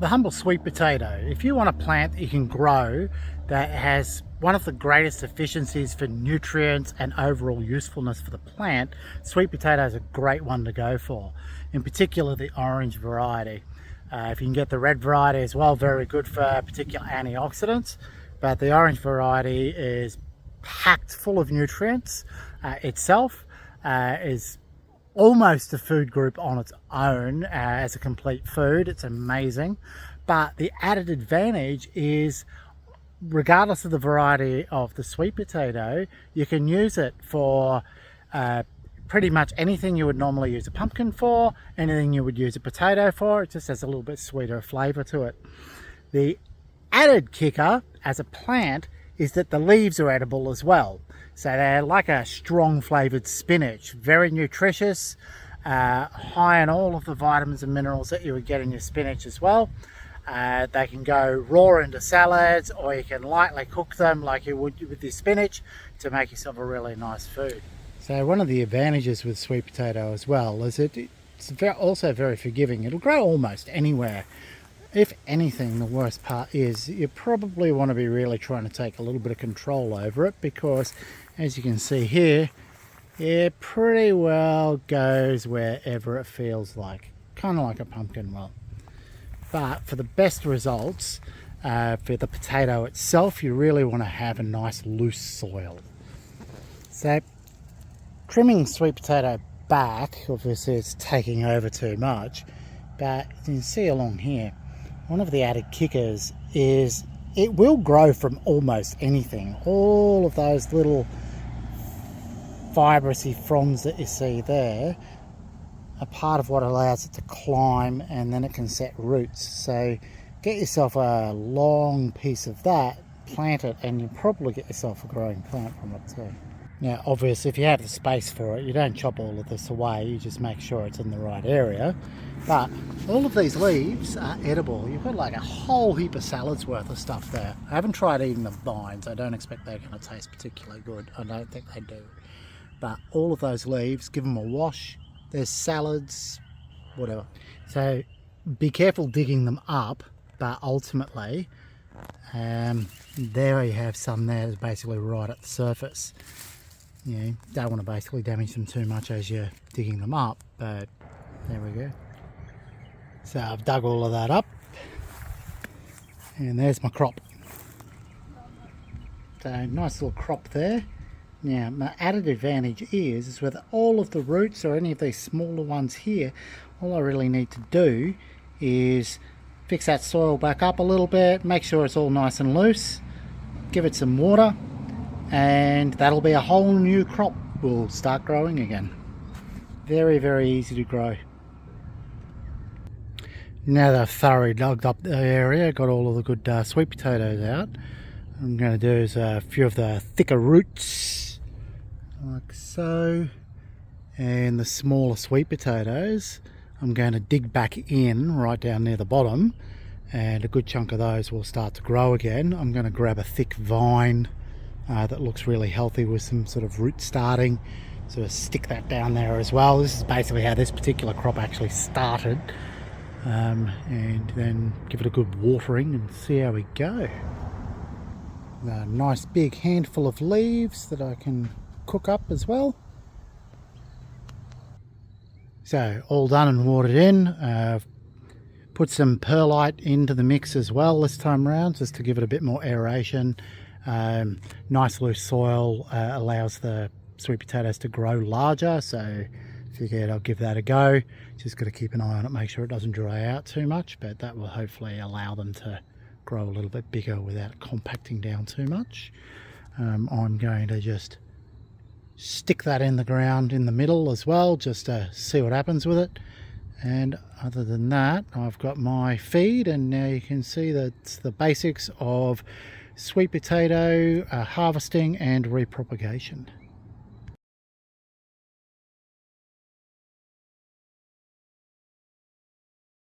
the humble sweet potato. If you want a plant that you can grow that has one of the greatest efficiencies for nutrients and overall usefulness for the plant, sweet potato is a great one to go for. In particular, the orange variety. If you can get the red variety as well, very good for particular antioxidants. But the orange variety is packed full of nutrients itself, is almost a food group on its own as a complete food. It's amazing. But the added advantage is, regardless of the variety of the sweet potato, you can use it for pretty much anything you would normally use a pumpkin for, anything you would use a potato for. It just has a little bit sweeter flavour to it. The added kicker as a plant is that the leaves are edible as well. So they're like a strong flavoured spinach, very nutritious, high in all of the vitamins and minerals that you would get in your spinach as well. They can go raw into salads, or you can lightly cook them like you would with your spinach to make yourself a really nice food. So one of the advantages with sweet potato as well is it's also very forgiving. It'll grow almost anywhere. If anything, the worst part is you probably want to be really trying to take a little bit of control over it, because as you can see here, it pretty well goes wherever it feels like, kind of like a pumpkin will. But for the best results, for the potato itself, you really want to have a nice loose soil. So trimming sweet potato back, obviously it's taking over too much, but you can see along here, one of the added kickers is it will grow from almost anything. All of those little fibrousy fronds that you see there are part of what allows it to climb, and then it can set roots. So get yourself a long piece of that, plant it, and you'll probably get yourself a growing plant from it too. Now obviously if you have the space for it, you don't chop all of this away, you just make sure it's in the right area. But all of these leaves are edible. You've got like a whole heap of salads worth of stuff there. I haven't tried eating the vines. I don't expect they're going to taste particularly good. I don't think they do. But all of those leaves, give them a wash. There's salads, whatever. So be careful digging them up, but ultimately there you have some there that's basically right at the surface. You don't want to basically damage them too much as you're digging them up, but there we go. So I've dug all of that up, and there's my crop. So nice little crop there. Now my added advantage is with all of the roots or any of these smaller ones here, all I really need to do is fix that soil back up a little bit, make sure it's all nice and loose, give it some water, and that'll be a whole new crop will start growing again. Very, very easy to grow. Now that I've thoroughly dug up the area, got all of the good sweet potatoes out, what I'm going to do is a few of the thicker roots, like so, and the smaller sweet potatoes I'm going to dig back in right down near the bottom, and a good chunk of those will start to grow again. I'm going to grab a thick vine that looks really healthy with some sort of root starting, sort of stick that down there as well. This is basically how this particular crop actually started. And then give it a good watering and see how we go. A nice big handful of leaves that I can cook up as well. So all done and watered in. Put some perlite into the mix as well this time around, just to give it a bit more aeration. Nice loose soil allows the sweet potatoes to grow larger, so figured I'll give that a go. Just got to keep an eye on it, make sure it doesn't dry out too much, but that will hopefully allow them to grow a little bit bigger without compacting down too much. I'm going to just stick that in the ground in the middle as well, just to see what happens with it. And other than that, I've got my feed, and now you can see that it's the basics of sweet potato harvesting and repropagation.